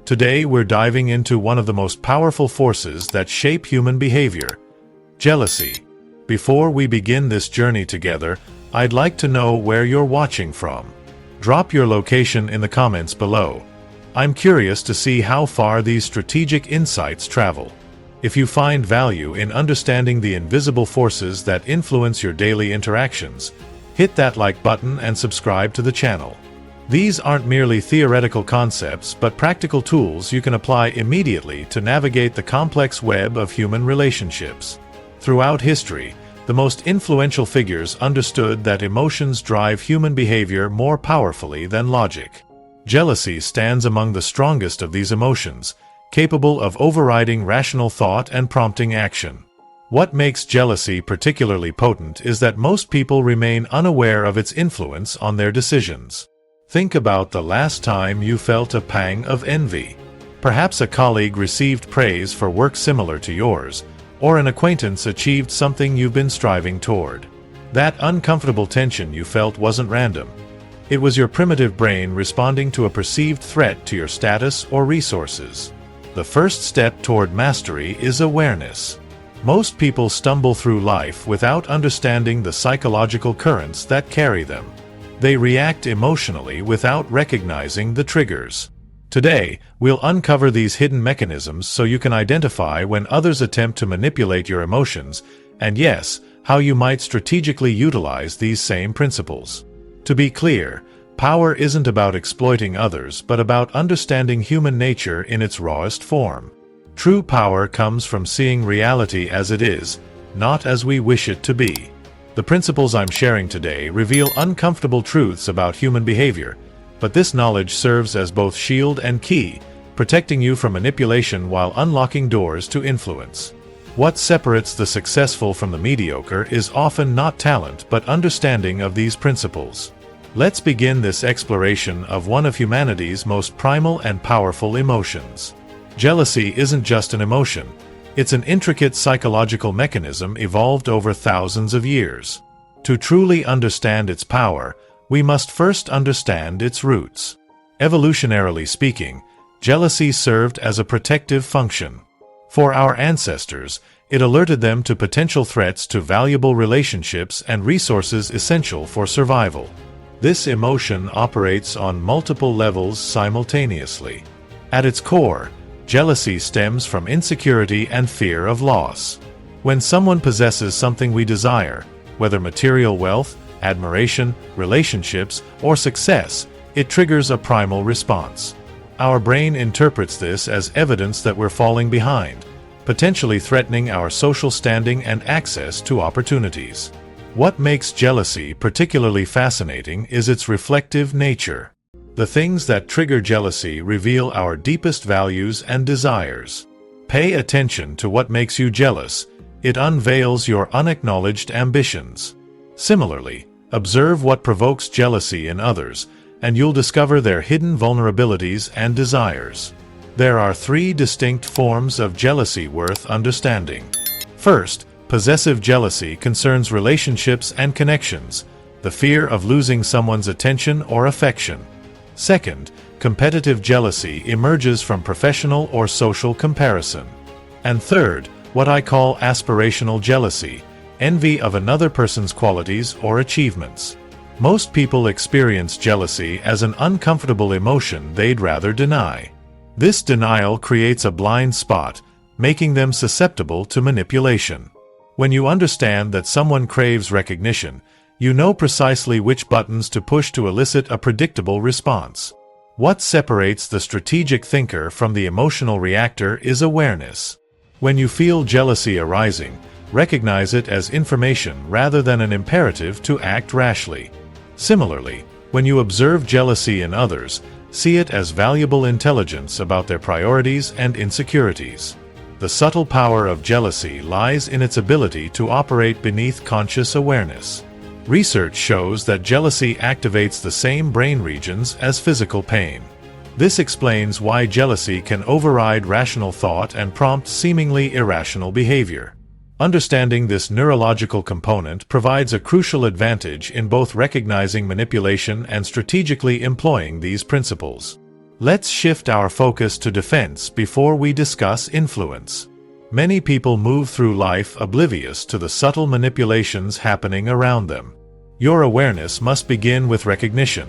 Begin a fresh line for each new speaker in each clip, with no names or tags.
Today we're diving into one of the most powerful forces that shape human behavior: jealousy. Before we begin this journey together, I'd like to know where you're watching from. Drop your location in the comments below. I'm curious to see how far these strategic insights travel. If you find value in understanding the invisible forces that influence your daily interactions, hit that like button and subscribe to the channel. These aren't merely theoretical concepts, but practical tools you can apply immediately to navigate the complex web of human relationships. Throughout history, the most influential figures understood that emotions drive human behavior more powerfully than logic. Jealousy stands among the strongest of these emotions, capable of overriding rational thought and prompting action. What makes jealousy particularly potent is that most people remain unaware of its influence on their decisions. Think about the last time you felt a pang of envy. Perhaps a colleague received praise for work similar to yours, or an acquaintance achieved something you've been striving toward. That uncomfortable tension you felt wasn't random. It was your primitive brain responding to a perceived threat to your status or resources. The first step toward mastery is awareness. Most people stumble through life without understanding the psychological currents that carry them. They react emotionally without recognizing the triggers. Today, we'll uncover these hidden mechanisms so you can identify when others attempt to manipulate your emotions, and yes, how you might strategically utilize these same principles. To be clear, power isn't about exploiting others, but about understanding human nature in its rawest form. True power comes from seeing reality as it is, not as we wish it to be. The principles I'm sharing today reveal uncomfortable truths about human behavior, but this knowledge serves as both shield and key, protecting you from manipulation while unlocking doors to influence. What separates the successful from the mediocre is often not talent but understanding of these principles. Let's begin this exploration of one of humanity's most primal and powerful emotions. Jealousy isn't just an emotion. It's an intricate psychological mechanism evolved over thousands of years. To truly understand its power, we must first understand its roots. Evolutionarily speaking, jealousy served as a protective function. For our ancestors, it alerted them to potential threats to valuable relationships and resources essential for survival. This emotion operates on multiple levels simultaneously. At its core, jealousy stems from insecurity and fear of loss. When someone possesses something we desire, whether material wealth, admiration, relationships, or success, it triggers a primal response. Our brain interprets this as evidence that we're falling behind, potentially threatening our social standing and access to opportunities. What makes jealousy particularly fascinating is its reflective nature. The things that trigger jealousy reveal our deepest values and desires. Pay attention to what makes you jealous. It unveils your unacknowledged ambitions. Similarly, observe what provokes jealousy in others, and you'll discover their hidden vulnerabilities and desires. There are three distinct forms of jealousy worth understanding. First, possessive jealousy concerns relationships and connections, the fear of losing someone's attention or affection. Second, competitive jealousy emerges from professional or social comparison. And third, what I call aspirational jealousy, envy of another person's qualities or achievements. Most people experience jealousy as an uncomfortable emotion they'd rather deny. This denial creates a blind spot, making them susceptible to manipulation. When you understand that someone craves recognition, you know precisely which buttons to push to elicit a predictable response. What separates the strategic thinker from the emotional reactor is awareness. When you feel jealousy arising, recognize it as information rather than an imperative to act rashly. Similarly, when you observe jealousy in others, see it as valuable intelligence about their priorities and insecurities. The subtle power of jealousy lies in its ability to operate beneath conscious awareness. Research shows that jealousy activates the same brain regions as physical pain. This explains why jealousy can override rational thought and prompt seemingly irrational behavior. Understanding this neurological component provides a crucial advantage in both recognizing manipulation and strategically employing these principles. Let's shift our focus to defense before we discuss influence. Many people move through life oblivious to the subtle manipulations happening around them. Your awareness must begin with recognition,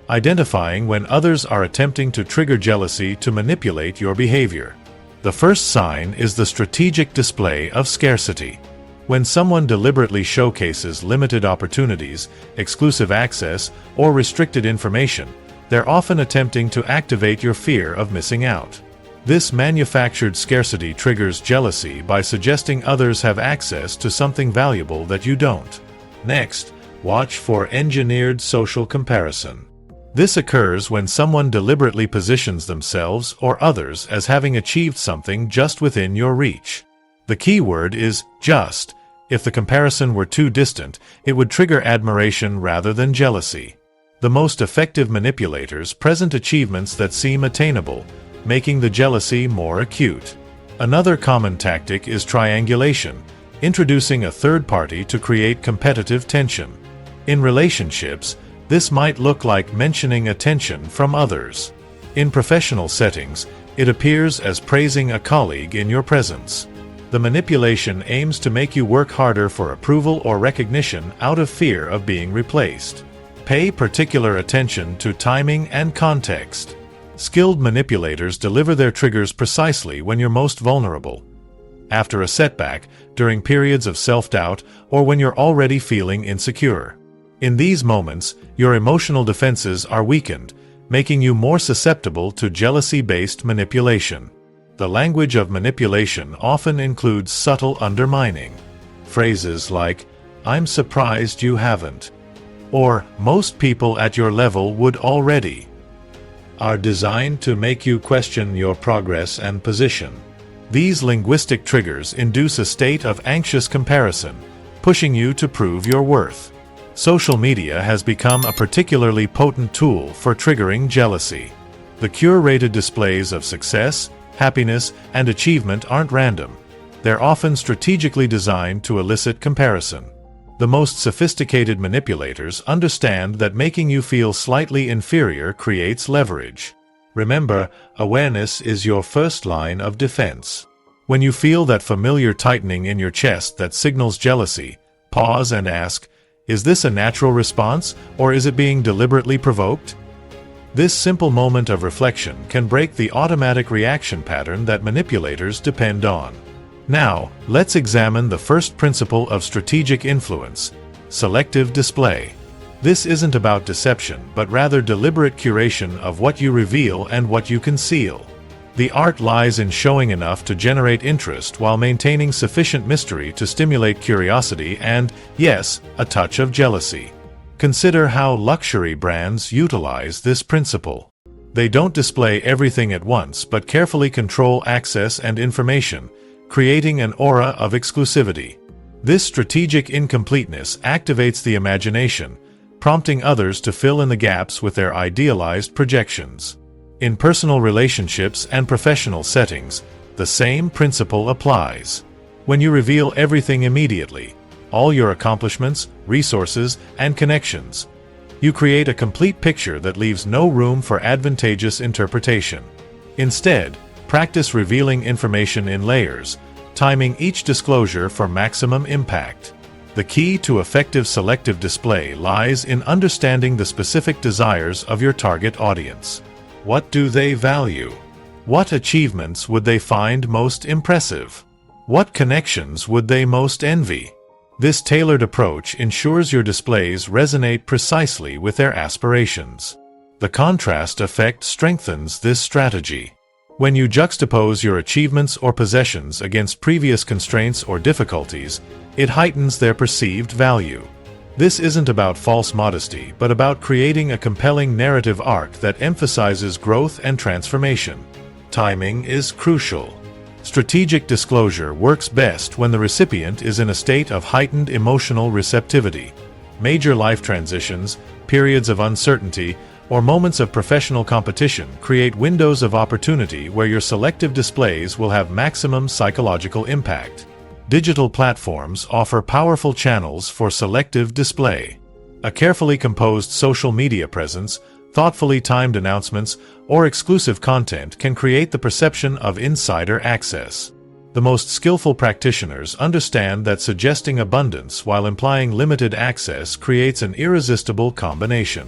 identifying when others are attempting to trigger jealousy to manipulate your behavior. The first sign is the strategic display of scarcity. When someone deliberately showcases limited opportunities, exclusive access, or restricted information, they're often attempting to activate your fear of missing out. This manufactured scarcity triggers jealousy by suggesting others have access to something valuable that you don't. Next, watch for engineered social comparison. This occurs when someone deliberately positions themselves or others as having achieved something just within your reach. The key word is just. If the comparison were too distant, it would trigger admiration rather than jealousy. The most effective manipulators present achievements that seem attainable, making the jealousy more acute. Another common tactic is triangulation, introducing a third party to create competitive tension. In relationships, this might look like mentioning attention from others. In professional settings, it appears as praising a colleague in your presence. The manipulation aims to make you work harder for approval or recognition out of fear of being replaced. Pay particular attention to timing and context. Skilled manipulators deliver their triggers precisely when you're most vulnerable. After a setback, during periods of self-doubt, or when you're already feeling insecure. In these moments, your emotional defenses are weakened, making you more susceptible to jealousy-based manipulation. The language of manipulation often includes subtle undermining. Phrases like, "I'm surprised you haven't," or "most people at your level would already," are designed to make you question your progress and position. These linguistic triggers induce a state of anxious comparison, pushing you to prove your worth. Social media has become a particularly potent tool for triggering jealousy. The curated displays of success, happiness, and achievement aren't random. They're often strategically designed to elicit comparison. The most sophisticated manipulators understand that making you feel slightly inferior creates leverage. Remember, awareness is your first line of defense. When you feel that familiar tightening in your chest that signals jealousy, pause and ask, is this a natural response, or is it being deliberately provoked? This simple moment of reflection can break the automatic reaction pattern that manipulators depend on. Now, let's examine the first principle of strategic influence: selective display. This isn't about deception, but rather deliberate curation of what you reveal and what you conceal. The art lies in showing enough to generate interest while maintaining sufficient mystery to stimulate curiosity and, yes, a touch of jealousy. Consider how luxury brands utilize this principle. They don't display everything at once but carefully control access and information, creating an aura of exclusivity. This strategic incompleteness activates the imagination, prompting others to fill in the gaps with their idealized projections. In personal relationships and professional settings, the same principle applies. When you reveal everything immediately, all your accomplishments, resources, and connections, you create a complete picture that leaves no room for advantageous interpretation. Instead, practice revealing information in layers, timing each disclosure for maximum impact. The key to effective selective display lies in understanding the specific desires of your target audience. What do they value? What achievements would they find most impressive? What connections would they most envy? This tailored approach ensures your displays resonate precisely with their aspirations. The contrast effect strengthens this strategy. When you juxtapose your achievements or possessions against previous constraints or difficulties, it heightens their perceived value. This isn't about false modesty, but about creating a compelling narrative arc that emphasizes growth and transformation. Timing is crucial. Strategic disclosure works best when the recipient is in a state of heightened emotional receptivity. Major life transitions, periods of uncertainty, or moments of professional competition create windows of opportunity where your selective displays will have maximum psychological impact. Digital platforms offer powerful channels for selective display. A carefully composed social media presence, Thoughtfully timed announcements or exclusive content can create the perception of insider access. The most skillful practitioners understand that suggesting abundance while implying limited access creates an irresistible combination.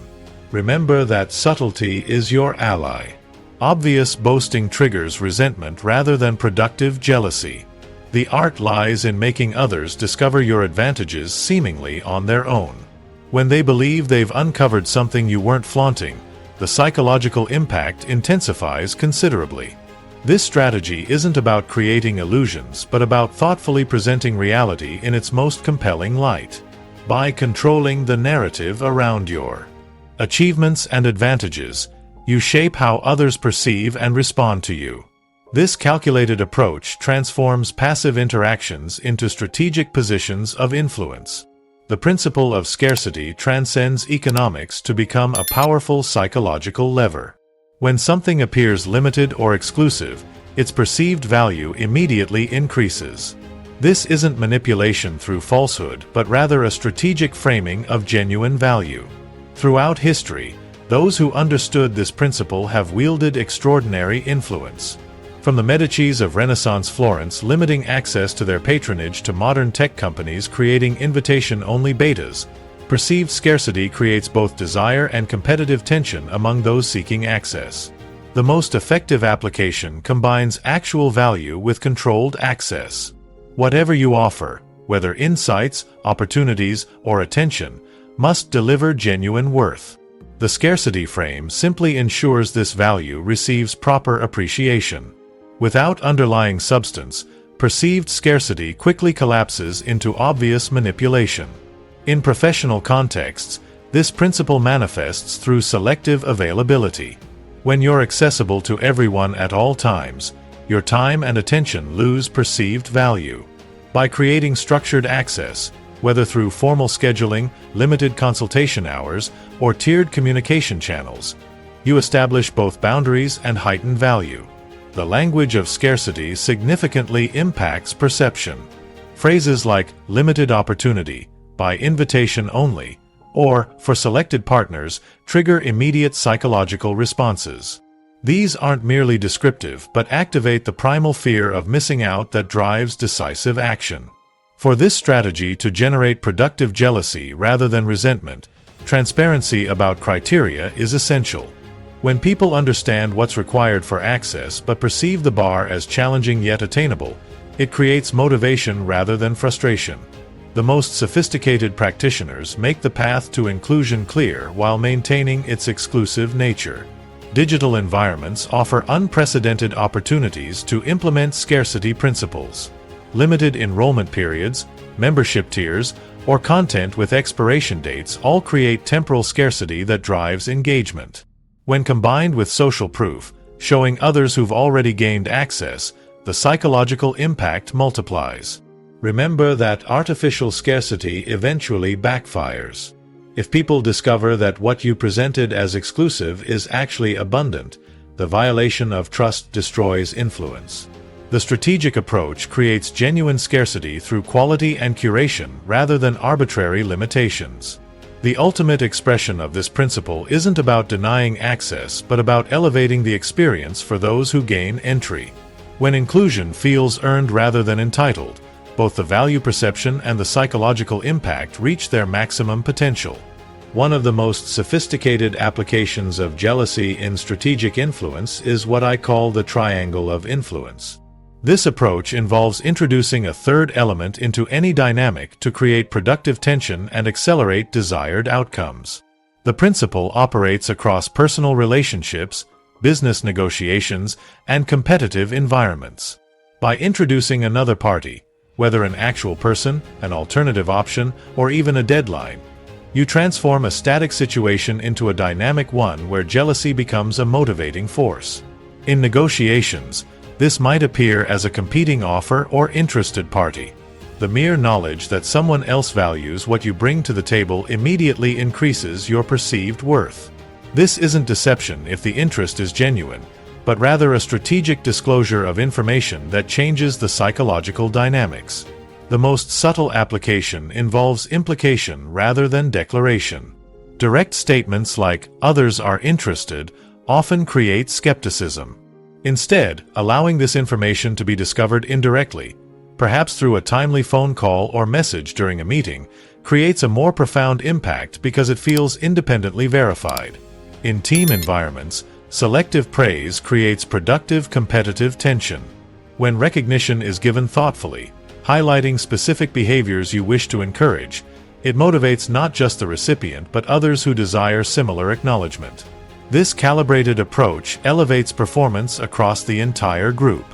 Remember that subtlety is your ally. Obvious boasting triggers resentment rather than productive jealousy. The art lies in making others discover your advantages seemingly on their own. When they believe they've uncovered something you weren't flaunting, the psychological impact intensifies considerably. This strategy isn't about creating illusions, but about thoughtfully presenting reality in its most compelling light. By controlling the narrative around your achievements and advantages, you shape how others perceive and respond to you. This calculated approach transforms passive interactions into strategic positions of influence. The principle of scarcity transcends economics to become a powerful psychological lever. When something appears limited or exclusive, its perceived value immediately increases. This isn't manipulation through falsehood, but rather a strategic framing of genuine value. Throughout history, those who understood this principle have wielded extraordinary influence. From the Medicis of Renaissance Florence limiting access to their patronage to modern tech companies creating invitation-only betas, perceived scarcity creates both desire and competitive tension among those seeking access. The most effective application combines actual value with controlled access. Whatever you offer, whether insights, opportunities, or attention, must deliver genuine worth. The scarcity frame simply ensures this value receives proper appreciation. Without underlying substance, perceived scarcity quickly collapses into obvious manipulation. In professional contexts, this principle manifests through selective availability. When you're accessible to everyone at all times, your time and attention lose perceived value. By creating structured access, whether through formal scheduling, limited consultation hours, or tiered communication channels, you establish both boundaries and heightened value. The language of scarcity significantly impacts perception. Phrases like limited opportunity, by invitation only, or for selected partners trigger immediate psychological responses. These aren't merely descriptive but activate the primal fear of missing out that drives decisive action. For this strategy to generate productive jealousy rather than resentment, transparency about criteria is essential. When people understand what's required for access but perceive the bar as challenging yet attainable, it creates motivation rather than frustration. The most sophisticated practitioners make the path to inclusion clear while maintaining its exclusive nature. Digital environments offer unprecedented opportunities to implement scarcity principles. Limited enrollment periods, membership tiers, or content with expiration dates all create temporal scarcity that drives engagement. When combined with social proof, showing others who've already gained access, the psychological impact multiplies. Remember that artificial scarcity eventually backfires. If people discover that what you presented as exclusive is actually abundant, the violation of trust destroys influence. The strategic approach creates genuine scarcity through quality and curation rather than arbitrary limitations. The ultimate expression of this principle isn't about denying access but about elevating the experience for those who gain entry. When inclusion feels earned rather than entitled, both the value perception and the psychological impact reach their maximum potential. One of the most sophisticated applications of jealousy in strategic influence is what I call the triangle of influence. This approach involves introducing a third element into any dynamic to create productive tension and accelerate desired outcomes. The principle operates across personal relationships, business negotiations, and competitive environments. By introducing another party, whether an actual person, an alternative option, or even a deadline, you transform a static situation into a dynamic one where jealousy becomes a motivating force. In negotiations, this might appear as a competing offer or interested party. The mere knowledge that someone else values what you bring to the table immediately increases your perceived worth. This isn't deception if the interest is genuine, but rather a strategic disclosure of information that changes the psychological dynamics. The most subtle application involves implication rather than declaration. Direct statements like, "Others are interested," often create skepticism. Instead, allowing this information to be discovered indirectly, perhaps through a timely phone call or message during a meeting, creates a more profound impact because it feels independently verified. In team environments, selective praise creates productive competitive tension. When recognition is given thoughtfully, highlighting specific behaviors you wish to encourage, it motivates not just the recipient but others who desire similar acknowledgement. This calibrated approach elevates performance across the entire group.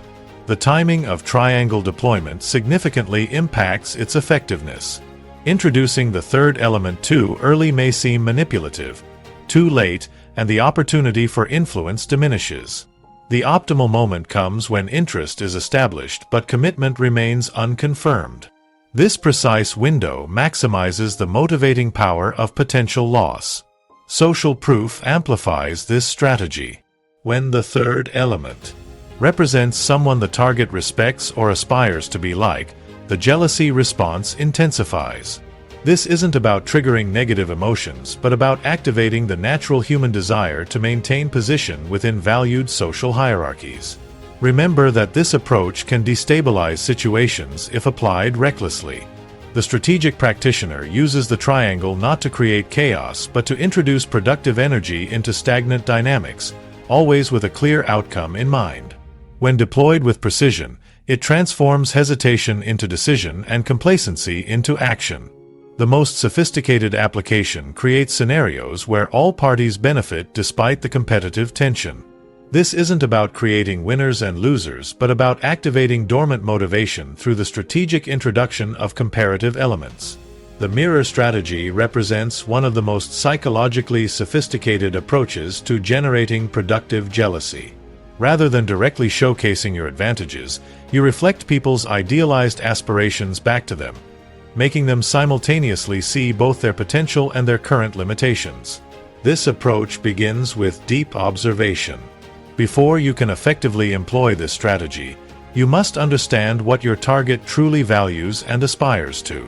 The timing of triangle deployment significantly impacts its effectiveness. Introducing the third element too early may seem manipulative, too late, and the opportunity for influence diminishes. The optimal moment comes when interest is established but commitment remains unconfirmed. This precise window maximizes the motivating power of potential loss. Social proof amplifies this strategy. When the third element represents someone the target respects or aspires to be like, the jealousy response intensifies. This isn't about triggering negative emotions, but about activating the natural human desire to maintain position within valued social hierarchies. Remember that this approach can destabilize situations if applied recklessly. The strategic practitioner uses the triangle not to create chaos but to introduce productive energy into stagnant dynamics, always with a clear outcome in mind. When deployed with precision, it transforms hesitation into decision and complacency into action. The most sophisticated application creates scenarios where all parties benefit despite the competitive tension. This isn't about creating winners and losers, but about activating dormant motivation through the strategic introduction of comparative elements. The mirror strategy represents one of the most psychologically sophisticated approaches to generating productive jealousy. Rather than directly showcasing your advantages, you reflect people's idealized aspirations back to them, making them simultaneously see both their potential and their current limitations. This approach begins with deep observation. Before you can effectively employ this strategy, you must understand what your target truly values and aspires to.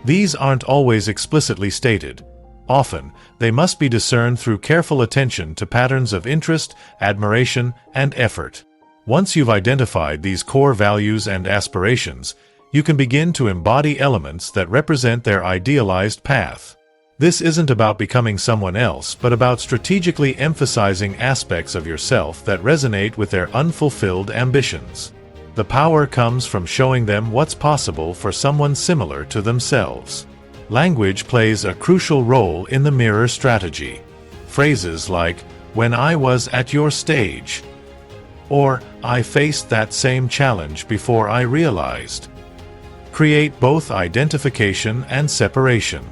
These aren't always explicitly stated. Often, they must be discerned through careful attention to patterns of interest, admiration, and effort. Once you've identified these core values and aspirations, you can begin to embody elements that represent their idealized path. This isn't about becoming someone else, but about strategically emphasizing aspects of yourself that resonate with their unfulfilled ambitions. The power comes from showing them what's possible for someone similar to themselves. Language plays a crucial role in the mirror strategy. Phrases like, "When I was at your stage," or "I faced that same challenge before I realized," create both identification and separation.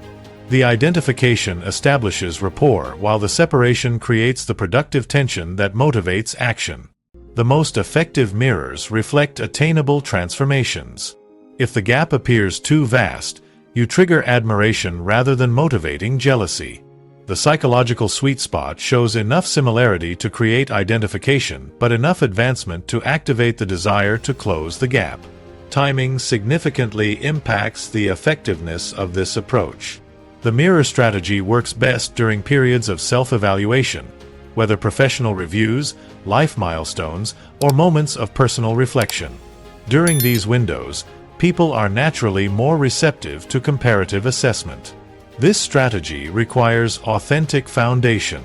The identification establishes rapport, while the separation creates the productive tension that motivates action. The most effective mirrors reflect attainable transformations. If the gap appears too vast, you trigger admiration rather than motivating jealousy. The psychological sweet spot shows enough similarity to create identification, but enough advancement to activate the desire to close the gap. Timing significantly impacts the effectiveness of this approach. The mirror strategy works best during periods of self-evaluation, whether professional reviews, life milestones, or moments of personal reflection. During these windows, people are naturally more receptive to comparative assessment. This strategy requires authentic foundation.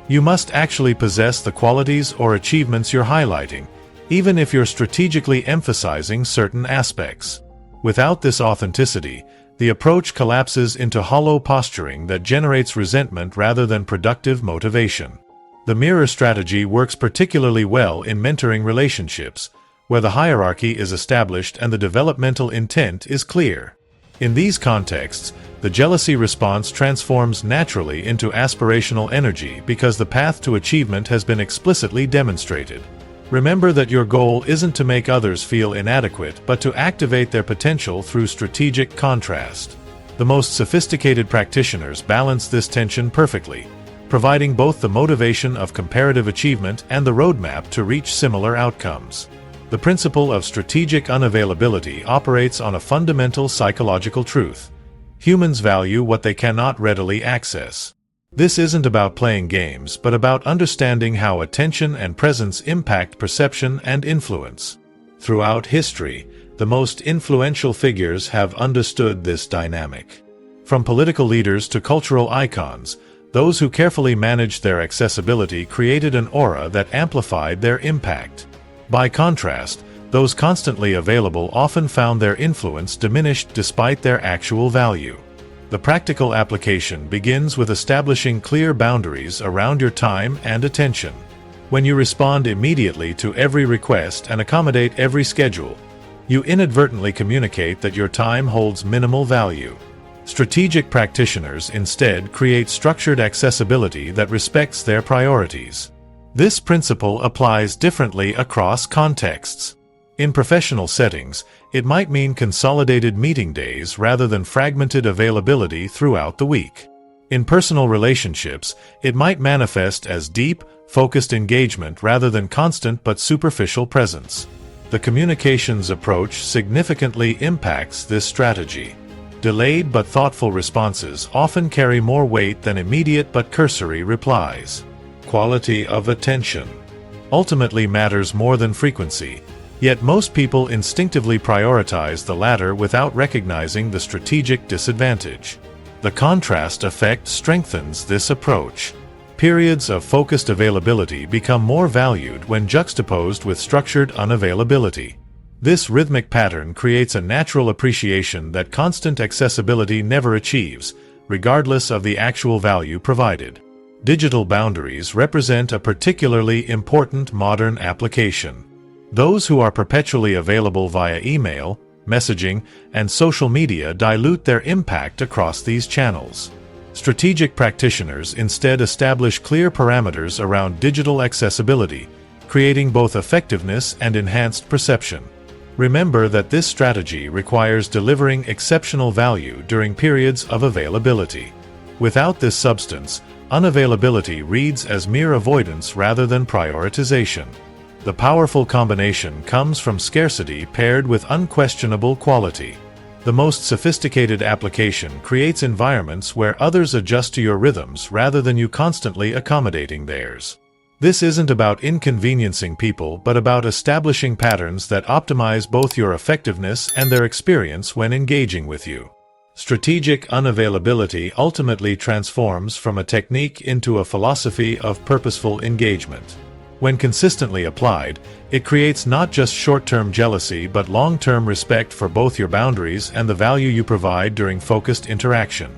You must actually possess the qualities or achievements you're highlighting, even if you're strategically emphasizing certain aspects. Without this authenticity, the approach collapses into hollow posturing that generates resentment rather than productive motivation. The mirror strategy works particularly well in mentoring relationships, where the hierarchy is established and the developmental intent is clear. In these contexts, the jealousy response transforms naturally into aspirational energy because the path to achievement has been explicitly demonstrated. Remember that your goal isn't to make others feel inadequate, but to activate their potential through strategic contrast. The most sophisticated practitioners balance this tension perfectly, providing both the motivation of comparative achievement and the roadmap to reach similar outcomes. The principle of strategic unavailability operates on a fundamental psychological truth. Humans value what they cannot readily access. This isn't about playing games, but about understanding how attention and presence impact perception and influence. Throughout history, the most influential figures have understood this dynamic. From political leaders to cultural icons, those who carefully managed their accessibility created an aura that amplified their impact. By contrast, those constantly available often found their influence diminished despite their actual value. The practical application begins with establishing clear boundaries around your time and attention. When you respond immediately to every request and accommodate every schedule, you inadvertently communicate that your time holds minimal value. Strategic practitioners instead create structured accessibility that respects their priorities. This principle applies differently across contexts. In professional settings, it might mean consolidated meeting days rather than fragmented availability throughout the week. In personal relationships, it might manifest as deep, focused engagement rather than constant but superficial presence. The communications approach significantly impacts this strategy. Delayed but thoughtful responses often carry more weight than immediate but cursory replies. Quality of attention ultimately matters more than frequency, yet most people instinctively prioritize the latter without recognizing the strategic disadvantage. The contrast effect strengthens this approach. Periods of focused availability become more valued when juxtaposed with structured unavailability. This rhythmic pattern creates a natural appreciation that constant accessibility never achieves, regardless of the actual value provided. Digital boundaries represent a particularly important modern application. Those who are perpetually available via email, messaging, and social media dilute their impact across these channels. Strategic practitioners instead establish clear parameters around digital accessibility, creating both effectiveness and enhanced perception. Remember that this strategy requires delivering exceptional value during periods of availability. Without this substance, unavailability reads as mere avoidance rather than prioritization. The powerful combination comes from scarcity paired with unquestionable quality. The most sophisticated application creates environments where others adjust to your rhythms rather than you constantly accommodating theirs. This isn't about inconveniencing people but about establishing patterns that optimize both your effectiveness and their experience when engaging with you. Strategic unavailability ultimately transforms from a technique into a philosophy of purposeful engagement. When consistently applied, it creates not just short-term jealousy but long-term respect for both your boundaries and the value you provide during focused interaction.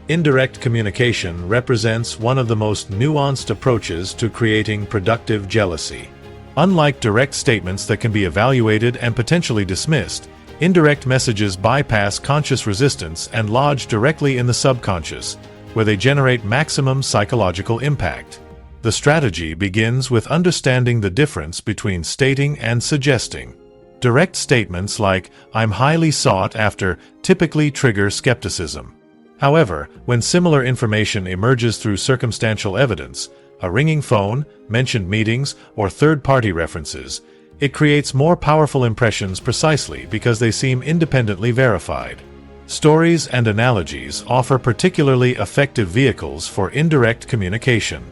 Indirect communication represents one of the most nuanced approaches to creating productive jealousy. Unlike direct statements that can be evaluated and potentially dismissed, indirect messages bypass conscious resistance and lodge directly in the subconscious, where they generate maximum psychological impact. The strategy begins with understanding the difference between stating and suggesting. Direct statements like, "I'm highly sought after," typically trigger skepticism. However, when similar information emerges through circumstantial evidence, a ringing phone, mentioned meetings, or third-party references, it creates more powerful impressions precisely because they seem independently verified. Stories and analogies offer particularly effective vehicles for indirect communication.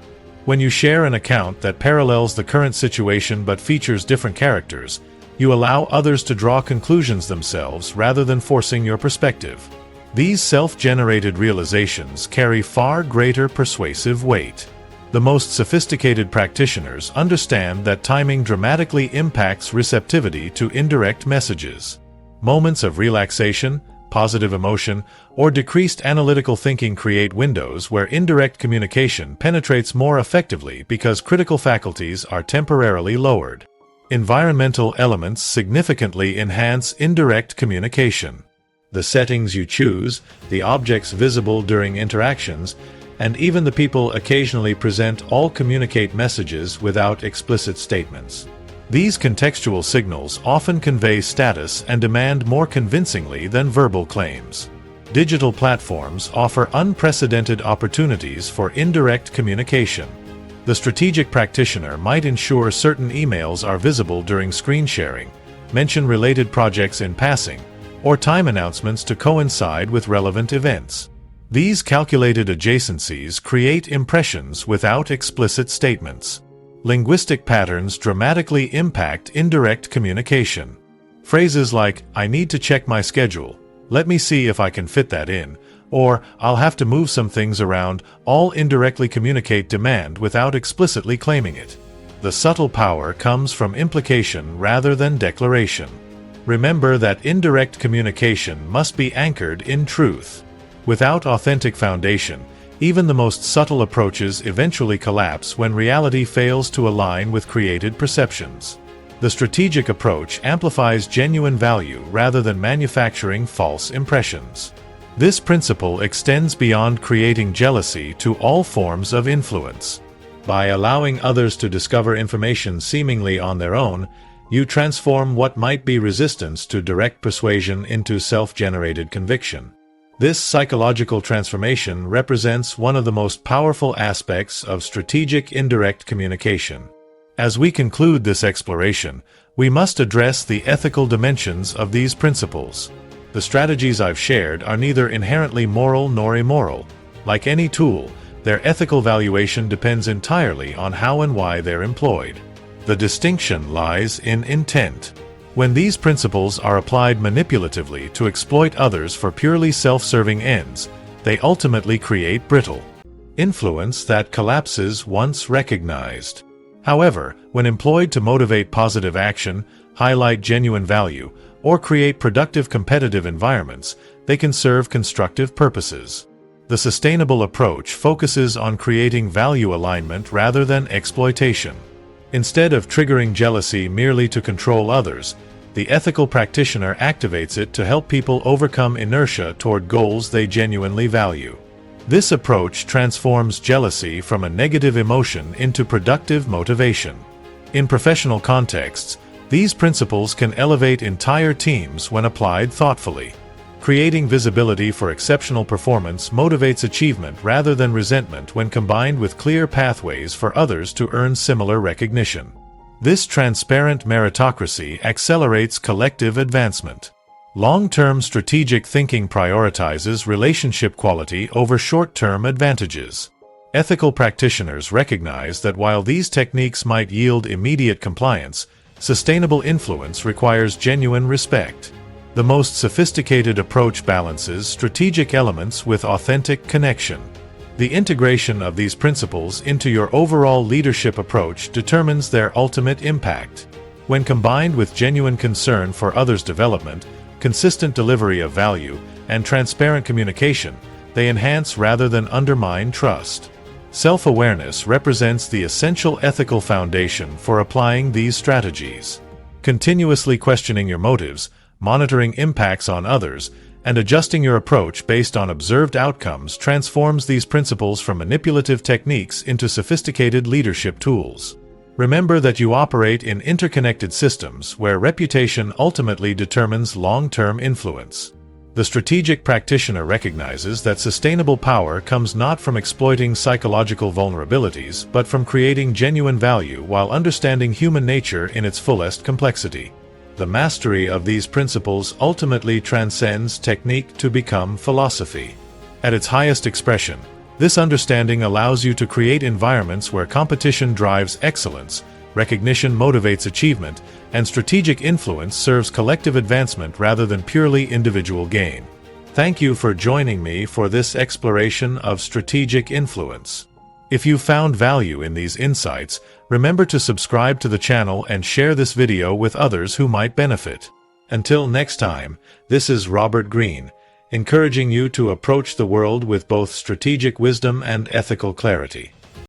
When you share an account that parallels the current situation but features different characters, you allow others to draw conclusions themselves rather than forcing your perspective. These self-generated realizations carry far greater persuasive weight. The most sophisticated practitioners understand that timing dramatically impacts receptivity to indirect messages. Moments of relaxation, positive emotion, or decreased analytical thinking create windows where indirect communication penetrates more effectively because critical faculties are temporarily lowered. Environmental elements significantly enhance indirect communication. The settings you choose, the objects visible during interactions, and even the people occasionally present all communicate messages without explicit statements. These contextual signals often convey status and demand more convincingly than verbal claims. Digital platforms offer unprecedented opportunities for indirect communication. The strategic practitioner might ensure certain emails are visible during screen sharing, mention related projects in passing, or time announcements to coincide with relevant events. These calculated adjacencies create impressions without explicit statements. Linguistic patterns dramatically impact indirect communication. Phrases like, "I need to check my schedule," "Let me see if I can fit that in," or "I'll have to move some things around," all indirectly communicate demand without explicitly claiming it. The subtle power comes from implication rather than declaration. Remember that indirect communication must be anchored in truth. Without authentic foundation, even the most subtle approaches eventually collapse when reality fails to align with created perceptions. The strategic approach amplifies genuine value rather than manufacturing false impressions. This principle extends beyond creating jealousy to all forms of influence. By allowing others to discover information seemingly on their own, you transform what might be resistance to direct persuasion into self-generated conviction. This psychological transformation represents one of the most powerful aspects of strategic indirect communication. As we conclude this exploration, we must address the ethical dimensions of these principles. The strategies I've shared are neither inherently moral nor immoral. Like any tool, their ethical valuation depends entirely on how and why they're employed. The distinction lies in intent. When these principles are applied manipulatively to exploit others for purely self-serving ends, they ultimately create brittle influence that collapses once recognized. However, when employed to motivate positive action, highlight genuine value, or create productive competitive environments, they can serve constructive purposes. The sustainable approach focuses on creating value alignment rather than exploitation. Instead of triggering jealousy merely to control others, the ethical practitioner activates it to help people overcome inertia toward goals they genuinely value. This approach transforms jealousy from a negative emotion into productive motivation. In professional contexts, these principles can elevate entire teams when applied thoughtfully. Creating visibility for exceptional performance motivates achievement rather than resentment when combined with clear pathways for others to earn similar recognition. This transparent meritocracy accelerates collective advancement. Long-term strategic thinking prioritizes relationship quality over short-term advantages. Ethical practitioners recognize that while these techniques might yield immediate compliance, sustainable influence requires genuine respect. The most sophisticated approach balances strategic elements with authentic connection. The integration of these principles into your overall leadership approach determines their ultimate impact. When combined with genuine concern for others' development, consistent delivery of value, and transparent communication, they enhance rather than undermine trust. Self-awareness represents the essential ethical foundation for applying these strategies. Continuously questioning your motives, monitoring impacts on others, and adjusting your approach based on observed outcomes transforms these principles from manipulative techniques into sophisticated leadership tools. Remember that you operate in interconnected systems where reputation ultimately determines long-term influence. The strategic practitioner recognizes that sustainable power comes not from exploiting psychological vulnerabilities but from creating genuine value while understanding human nature in its fullest complexity. The mastery of these principles ultimately transcends technique to become philosophy. At its highest expression, this understanding allows you to create environments where competition drives excellence, recognition motivates achievement, and strategic influence serves collective advancement rather than purely individual gain. Thank you for joining me for this exploration of strategic influence. If you found value in these insights, remember to subscribe to the channel and share this video with others who might benefit. Until next time, this is Robert Greene, encouraging you to approach the world with both strategic wisdom and ethical clarity.